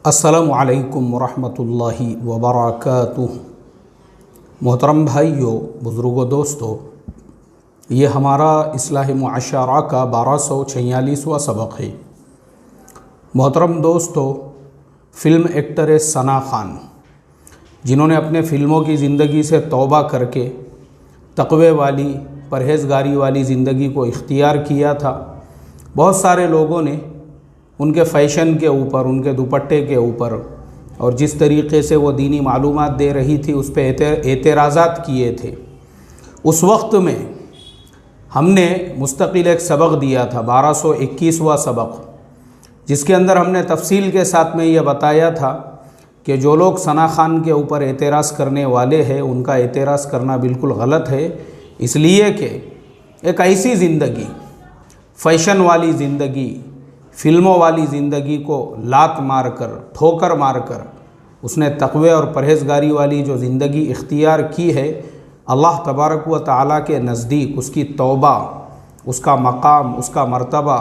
अस्सलामु अलैकुम वरहमतुल्लाहि वबरकातुह। मोहतरम भाइयों, बुज़ुर्गों, दोस्तों, ये हमारा इस्लाह मुआशरा का 1246वां सबक है। मोहतरम दोस्तों, फ़िल्म एक्टर सना खान, जिन्होंने अपने फ़िल्मों की ज़िंदगी से तौबा करके तक़वे वाली, परहेज़गारी वाली ज़िंदगी को इख्तियार किया था, बहुत सारे लोगों ने उनके फ़ैशन के ऊपर, उनके दुपट्टे के ऊपर और जिस तरीक़े से वो दीनी मालूमात दे रही थी उस पर एतराज़ात किए थे। उस वक्त में हमने मुस्तकिल एक सबक दिया था, 1221वां सबक, जिसके अंदर हमने तफसील के साथ में ये बताया था कि जो लोग सना खान के ऊपर एतराज़ करने वाले हैं उनका एतराज़ करना बिल्कुल गलत है, इसलिए कि एक ऐसी ज़िंदगी, फ़ैशन वाली ज़िंदगी, फ़िल्मों वाली ज़िंदगी को लात मार कर, ठोकर मार कर उसने तक़वे और परहेज़गारी वाली जो ज़िंदगी इख्तियार की है, अल्लाह तबारक व तआला के नज़दीक उसकी तौबा, उसका मकाम, उसका मर्तबा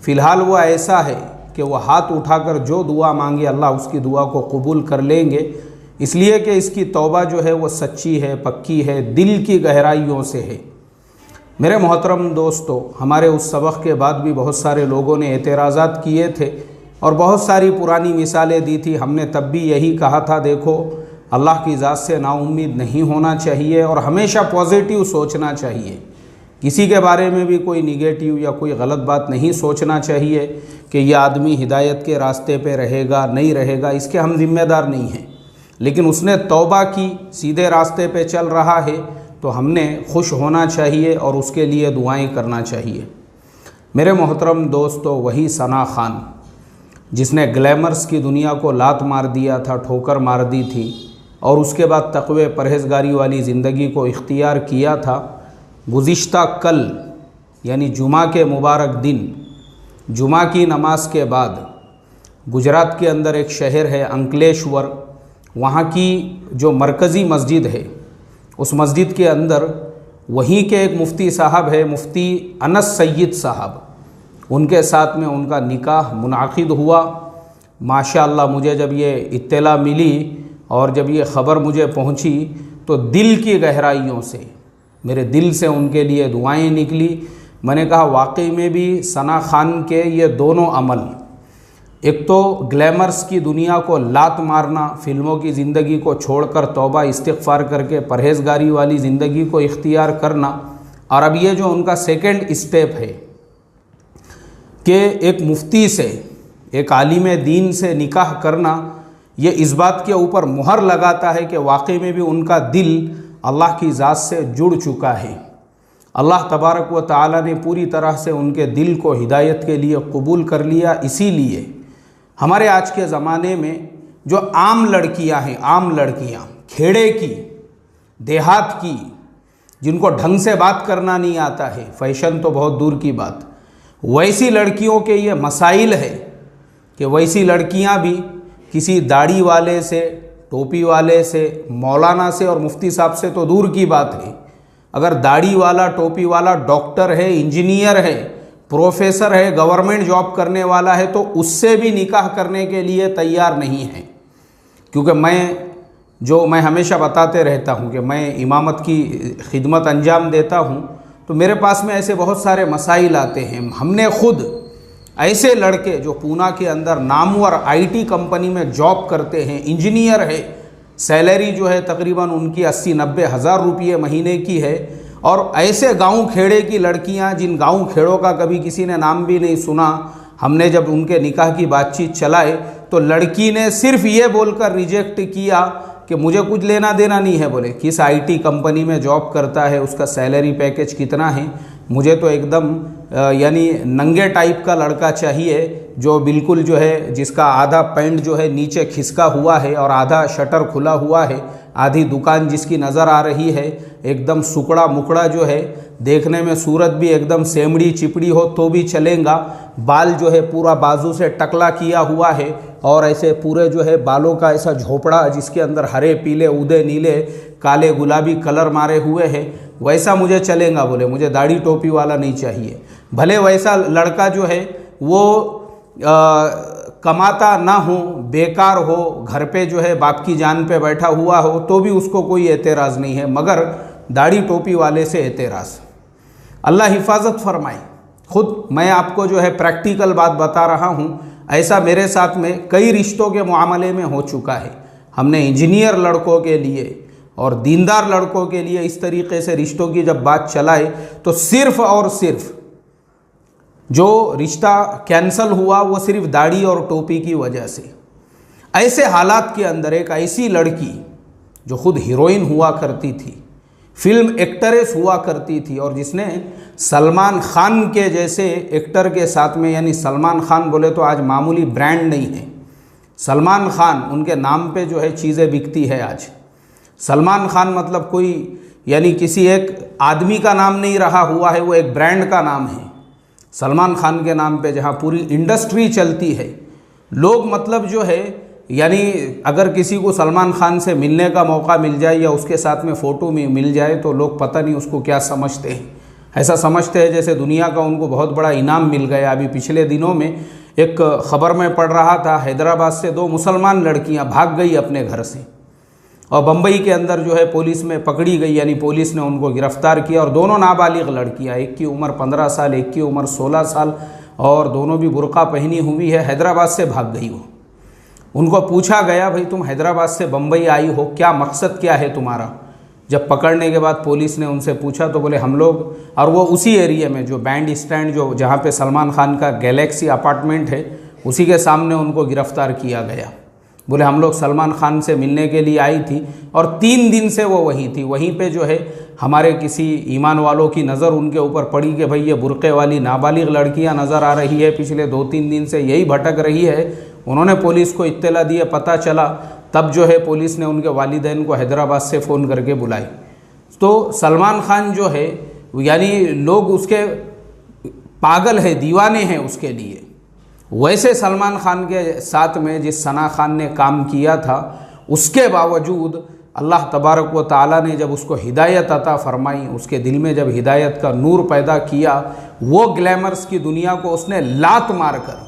फ़िलहाल वो ऐसा है कि वह हाथ उठाकर जो दुआ मांगे अल्लाह उसकी दुआ को कबूल कर लेंगे, इसलिए कि इसकी तौबा जो है वो सच्ची है, पक्की है, दिल की गहराइयों से है। मेरे मोहतरम दोस्तों, हमारे उस सबक के बाद भी बहुत सारे लोगों ने एतराज़ात किए थे और बहुत सारी पुरानी मिसालें दी थी। हमने तब भी यही कहा था, देखो, अल्लाह की ज़ात से नाउम्मीद नहीं होना चाहिए और हमेशा पॉजिटिव सोचना चाहिए। किसी के बारे में भी कोई निगेटिव या कोई गलत बात नहीं सोचना चाहिए कि यह आदमी हिदायत के रास्ते पे रहेगा, नहीं रहेगा, इसके हम ज़िम्मेदार नहीं हैं। लेकिन उसने तौबा की, सीधे रास्ते पे चल रहा है, तो हमने खुश होना चाहिए और उसके लिए दुआएं करना चाहिए। मेरे मोहतरम दोस्तों, वही सना खान जिसने ग्लैमर्स की दुनिया को लात मार दिया था, ठोकर मार दी थी और उसके बाद तक़वे परहेज़गारी वाली ज़िंदगी को इख्तियार किया था, गुज़िश्ता कल यानी जुमा के मुबारक दिन, जुमा की नमाज के बाद गुजरात के अंदर एक शहर है अंकलेश्वर, वहाँ की जो मरकज़ी मस्जिद है, उस मस्जिद के अंदर वहीं के एक मुफ्ती साहब है, मुफ्ती अनस सैयद साहब, उनके साथ में उनका निकाह मुनाक़िद हुआ। माशाअल्लाह, मुझे जब ये इत्तला मिली और जब ये ख़बर मुझे पहुंची तो दिल की गहराइयों से, मेरे दिल से उनके लिए दुआएं निकली। मैंने कहा, वाकई में भी सना खान के ये दोनों अमल, एक तो ग्लैमर्स की दुनिया को लात मारना, फ़िल्मों की ज़िंदगी को छोड़कर तौबा इस्तिग़फ़ार करके परहेज़गारी वाली ज़िंदगी को इख्तियार करना, और अब ये जो उनका सेकंड स्टेप है कि एक मुफ्ती से, एक आलिम दीन से निकाह करना, ये इस बात के ऊपर मुहर लगाता है कि वाकई में भी उनका दिल अल्लाह की ज़ात से जुड़ चुका है। अल्लाह तबारक व तआला ने पूरी तरह से उनके दिल को हिदायत के लिए कबूल कर लिया। इसीलिए हमारे आज के ज़माने में जो आम लड़कियां हैं, आम लड़कियां, खेड़े की, देहात की, जिनको ढंग से बात करना नहीं आता है, फ़ैशन तो बहुत दूर की बात, वैसी लड़कियों के ये मसाइल है कि वैसी लड़कियां भी किसी दाढ़ी वाले से, टोपी वाले से, मौलाना से और मुफ्ती साहब से तो दूर की बात है, अगर दाढ़ी वाला, टोपी वाला डॉक्टर है, इंजीनियर है, प्रोफेसर है, गवर्नमेंट जॉब करने वाला है, तो उससे भी निकाह करने के लिए तैयार नहीं है। क्योंकि मैं हमेशा बताते रहता हूँ कि मैं इमामत की खिदमत अंजाम देता हूँ, तो मेरे पास में ऐसे बहुत सारे मसाइल आते हैं। हमने खुद ऐसे लड़के जो पूना के अंदर नामवर आईटी कंपनी में जॉब करते हैं, इंजीनियर है, सैलरी जो है तकरीबन उनकी 80-90 हज़ार रुपये महीने की है, और ऐसे गांव खेड़े की लड़कियां, जिन गांव खेड़ों का कभी किसी ने नाम भी नहीं सुना, हमने जब उनके निकाह की बातचीत चलाए तो लड़की ने सिर्फ ये बोलकर रिजेक्ट किया कि मुझे कुछ लेना देना नहीं है। बोले, किस आईटी कंपनी में जॉब करता है, उसका सैलरी पैकेज कितना है, मुझे तो एकदम यानी नंगे टाइप का लड़का चाहिए, जो बिल्कुल जो है, जिसका आधा पैंट जो है नीचे खिसका हुआ है और आधा शटर खुला हुआ है, आधी दुकान जिसकी नज़र आ रही है, एकदम सुकड़ा मुकड़ा जो है, देखने में सूरत भी एकदम सेमड़ी चिपड़ी हो तो भी चलेगा, बाल जो है पूरा बाजू से टकला किया हुआ है और ऐसे पूरे जो है बालों का ऐसा झोपड़ा जिसके अंदर हरे, पीले, उदे, नीले, काले, गुलाबी कलर मारे हुए हैं, वैसा मुझे चलेगा। बोले, मुझे दाढ़ी टोपी वाला नहीं चाहिए। भले वैसा लड़का जो है वो कमाता ना हो, बेकार हो, घर पे जो है बाप की जान पे बैठा हुआ हो, तो भी उसको कोई एतराज़ नहीं है, मगर दाढ़ी टोपी वाले से एतराज़। अल्लाह हिफाजत फरमाए। खुद मैं आपको जो है प्रैक्टिकल बात बता रहा हूँ, ऐसा मेरे साथ में कई रिश्तों के मामले में हो चुका है। हमने इंजीनियर लड़कों के लिए और दीनदार लड़कों के लिए इस तरीके से रिश्तों की जब बात चलाए तो सिर्फ़ और सिर्फ जो रिश्ता कैंसल हुआ वो सिर्फ दाढ़ी और टोपी की वजह से। ऐसे हालात के अंदर एक ऐसी लड़की जो खुद हीरोइन हुआ करती थी, फिल्म एक्ट्रेस हुआ करती थी, और जिसने सलमान खान के जैसे एक्टर के साथ में, यानी सलमान खान बोले तो आज मामूली ब्रांड नहीं है, सलमान खान उनके नाम पे जो है चीज़ें बिकती है आज। सलमान खान मतलब कोई यानी किसी एक आदमी का नाम नहीं रहा हुआ है, वो एक ब्रांड का नाम है। सलमान खान के नाम पे जहाँ पूरी इंडस्ट्री चलती है, लोग मतलब जो है यानी अगर किसी को सलमान खान से मिलने का मौका मिल जाए या उसके साथ में फ़ोटो में मिल जाए तो लोग पता नहीं उसको क्या समझते हैं। ऐसा समझते हैं जैसे दुनिया का उनको बहुत बड़ा इनाम मिल गया। अभी पिछले दिनों में एक ख़बर में पढ़ रहा था, हैदराबाद से 2 मुसलमान लड़कियां भाग गई अपने घर से और बम्बई के अंदर जो है पुलिस में पकड़ी गई, यानी पुलिस ने उनको गिरफ़्तार किया। और दोनों नाबालिग लड़कियां, एक की उम्र 15 साल, एक की उम्र 16 साल, और दोनों भी बुर्का पहनी हुई है। हैदराबाद से भाग गई वो। उनको पूछा गया, भाई तुम हैदराबाद से बम्बई आई हो, क्या मकसद क्या है तुम्हारा? जब पकड़ने के बाद पुलिस ने उनसे पूछा तो बोले हम लोग, और वो उसी एरिया में जो बैंड स्टैंड जो जहाँ पे सलमान खान का गैलेक्सी अपार्टमेंट है उसी के सामने उनको गिरफ़्तार किया गया। बोले हम लोग सलमान खान से मिलने के लिए आई थी और 3 दिन से वो वहीं थी। वहीं पे जो है हमारे किसी ईमान वालों की नज़र उनके ऊपर पड़ी कि भाई ये बुर्क़े वाली नाबालिग लड़कियां नज़र आ रही है, पिछले 2-3 दिन से यही भटक रही है। उन्होंने पुलिस को इत्तला दिए, पता चला, तब जो है पुलिस ने उनके वालिदैन को हैदराबाद से फ़ोन करके बुलाई। तो सलमान खान जो है यानी लोग उसके पागल है, दीवाने हैं उसके लिए। वैसे सलमान खान के साथ में जिस सना खान ने काम किया था, उसके बावजूद अल्लाह तबारक व ताला ने जब उसको हिदायत अता फरमाई, उसके दिल में जब हिदायत का नूर पैदा किया, वो ग्लैमर्स की दुनिया को उसने लात मार कर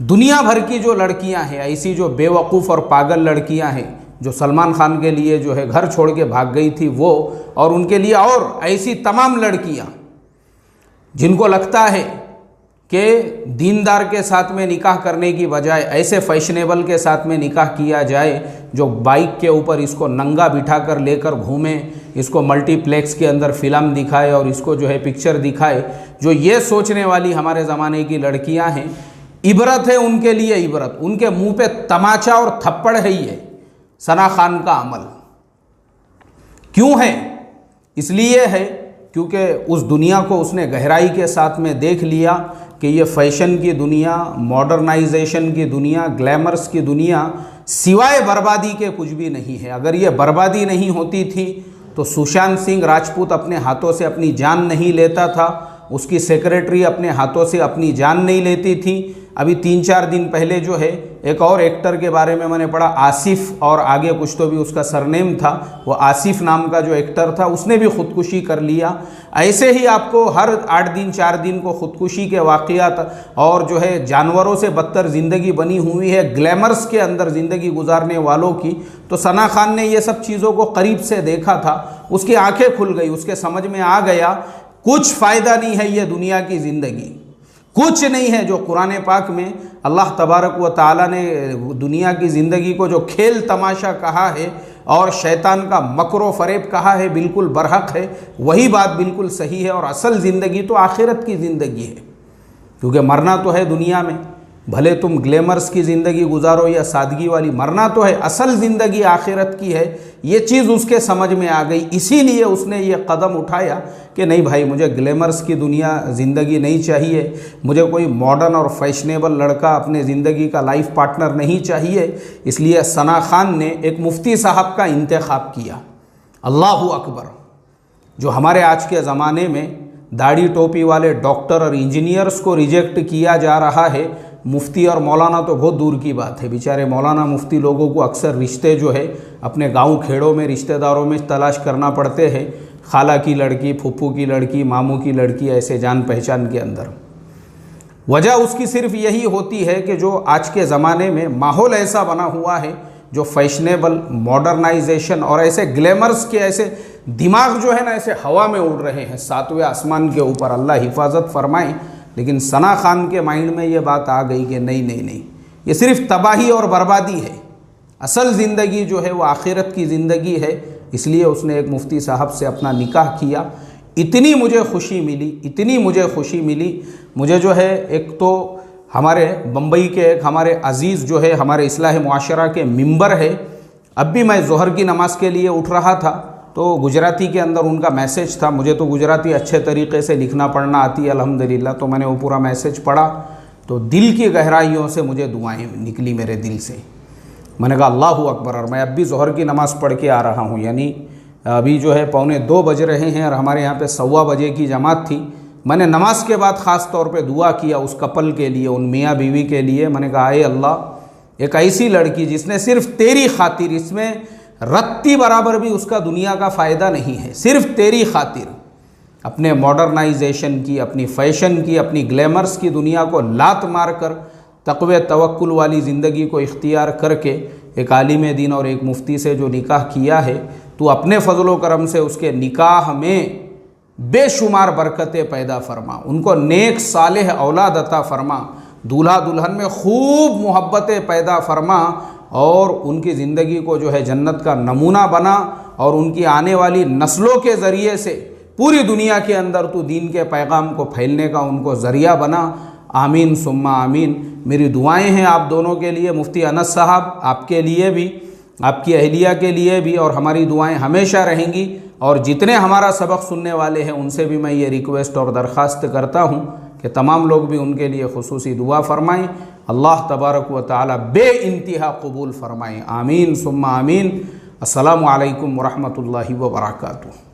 दुनिया भर की जो लड़कियां हैं, ऐसी जो बेवकूफ़ और पागल लड़कियां हैं जो सलमान खान के लिए जो है घर छोड़ के भाग गई थी वो, और उनके लिए और ऐसी तमाम लड़कियां जिनको लगता है कि दीनदार के साथ में निकाह करने की बजाय ऐसे फैशनेबल के साथ में निकाह किया जाए जो बाइक के ऊपर इसको नंगा बिठा कर लेकर घूमे, इसको मल्टीप्लेक्स के अंदर फिल्म दिखाए और इसको जो है पिक्चर दिखाए, जो ये सोचने वाली हमारे ज़माने की लड़कियां हैं, इबरत है उनके लिए इबरत। उनके मुंह पे तमाचा और थप्पड़ है ये सना खान का अमल। क्यों है? इसलिए है क्योंकि उस दुनिया को उसने गहराई के साथ में देख लिया कि ये फैशन की दुनिया, मॉडर्नाइजेशन की दुनिया, ग्लैमर्स की दुनिया सिवाय बर्बादी के कुछ भी नहीं है। अगर ये बर्बादी नहीं होती थी तो सुशांत सिंह राजपूत अपने हाथों से अपनी जान नहीं लेता था, उसकी सेक्रेटरी अपने हाथों से अपनी जान नहीं लेती थी। अभी 3-4 दिन पहले जो है एक और एक्टर के बारे में मैंने पढ़ा, आसिफ, और आगे कुछ तो भी उसका सरनेम था, वो आसिफ नाम का जो एक्टर था उसने भी ख़ुदकुशी कर लिया। ऐसे ही आपको हर 8 दिन 4 दिन को ख़ुदकुशी के वाक़यात और जो है जानवरों से बदतर ज़िंदगी बनी हुई है ग्लैमर्स के अंदर ज़िंदगी गुजारने वालों की। तो सना खान ने ये सब चीज़ों को करीब से देखा था, उसकी आंखें खुल गई, उसके समझ में आ गया कुछ फ़ायदा नहीं है ये दुनिया की ज़िंदगी, कुछ नहीं है। जो कुरान पाक में अल्लाह तबारक व ताला ने दुनिया की ज़िंदगी को जो खेल तमाशा कहा है और शैतान का मकरो फ़रेब कहा है, बिल्कुल बरहक है, वही बात बिल्कुल सही है। और असल ज़िंदगी तो आखिरत की ज़िंदगी है, क्योंकि मरना तो है दुनिया में, भले तुम ग्लैमर्स की ज़िंदगी गुजारो या सादगी वाली, मरना तो है। असल ज़िंदगी आखिरत की है, ये चीज़ उसके समझ में आ गई। इसीलिए उसने ये कदम उठाया कि नहीं भाई, मुझे ग्लैमर्स की दुनिया ज़िंदगी नहीं चाहिए, मुझे कोई मॉडर्न और फैशनेबल लड़का अपने ज़िंदगी का लाइफ पार्टनर नहीं चाहिए। इसलिए सना खान ने एक मुफ्ती साहब का इंतखाब किया। अल्लाहु अकबर। जो हमारे आज के ज़माने में दाढ़ी टोपी वाले डॉक्टर और इंजीनियर्स को रिजेक्ट किया जा रहा है, मुफ्ती और मौलाना तो बहुत दूर की बात है। बेचारे मौलाना मुफ्ती लोगों को अक्सर रिश्ते जो है अपने गांव खेड़ों में रिश्तेदारों में तलाश करना पड़ते हैं, खाला की लड़की, फूफू की लड़की, मामू की लड़की, ऐसे जान पहचान के अंदर। वजह उसकी सिर्फ यही होती है कि जो आज के ज़माने में माहौल ऐसा बना हुआ है, जो फैशनेबल मॉडर्नाइजेशन और ऐसे ग्लैमर्स के ऐसे दिमाग जो है ना ऐसे हवा में उड़ रहे हैं सातवें आसमान के ऊपर, अल्लाह हिफाजत फरमाए। लेकिन सना खान के माइंड में ये बात आ गई कि नहीं नहीं नहीं, ये सिर्फ तबाही और बर्बादी है, असल ज़िंदगी जो है वो आखिरत की ज़िंदगी है। इसलिए उसने एक मुफ्ती साहब से अपना निकाह किया। इतनी मुझे खुशी मिली, इतनी मुझे खुशी मिली। मुझे जो है एक तो हमारे बम्बई के एक हमारे अज़ीज़ जो है हमारे इस्लाह मुआशरा के मिंबर है, अब भी मैं ज़ोहर की नमाज़ के लिए उठ रहा था तो गुजराती के अंदर उनका मैसेज था। मुझे तो गुजराती अच्छे तरीके से लिखना पढ़ना आती है अल्हम्दुलिल्लाह, तो मैंने वो पूरा मैसेज पढ़ा तो दिल की गहराइयों से मुझे दुआएं निकली मेरे दिल से। मैंने कहा अल्लाह अकबर, और मैं अब भी ज़ोहर की नमाज़ पढ़ के आ रहा हूँ, यानी अभी जो है 1:45 बज रहे हैं और हमारे यहाँ पे 1:15 बजे की जमात थी। मैंने नमाज के बाद ख़ास तौर पे दुआ किया उस कपल के लिए, उन मियाँ बीवी के लिए। मैंने कहा ए अल्लाह, एक ऐसी लड़की जिसने सिर्फ तेरी खातिर, इसमें रत्ती बराबर भी उसका दुनिया का फ़ायदा नहीं है, सिर्फ तेरी खातिर अपने मॉडर्नाइजेशन की, अपनी फ़ैशन की, अपनी ग्लैमर्स की दुनिया को लात मार कर तक़वे तवक्कुल वाली ज़िंदगी को इख्तियार करके एक आलिम दीन और एक मुफ्ती से जो निकाह किया है, तो अपने फ़ज़ल करम से उसके निकाह में बेशुमार बरकतें पैदा फरमा, उनको नेक सालेह औलाद अता फरमा, दूल्हा दुल्हन में खूब मोहब्बतें पैदा फरमा और उनकी ज़िंदगी को जो है जन्नत का नमूना बना और उनकी आने वाली नस्लों के ज़रिए से पूरी दुनिया के अंदर तो दीन के पैगाम को फैलने का उनको ज़रिया बना। आमीन सुम्मा आमीन। मेरी दुआएं हैं आप दोनों के लिए, मुफ्ती अनस साहब आपके लिए भी, आपकी अहलिया के लिए भी, और हमारी दुआएं हमेशा रहेंगी। और जितने हमारा सबक सुनने वाले हैं उनसे भी मैं ये रिक्वेस्ट और दरख्वास्त करता हूँ कि तमाम लोग भी उनके लिए खुसूसी दुआ फरमाएँ। अल्लाह तबारक व तआला बे इंतहा कबूल फरमाएँ। आमीन सुम्मा आमीन। अस्सलामु अलैकुम व रहमतुल्लाहि व बरकातुहू।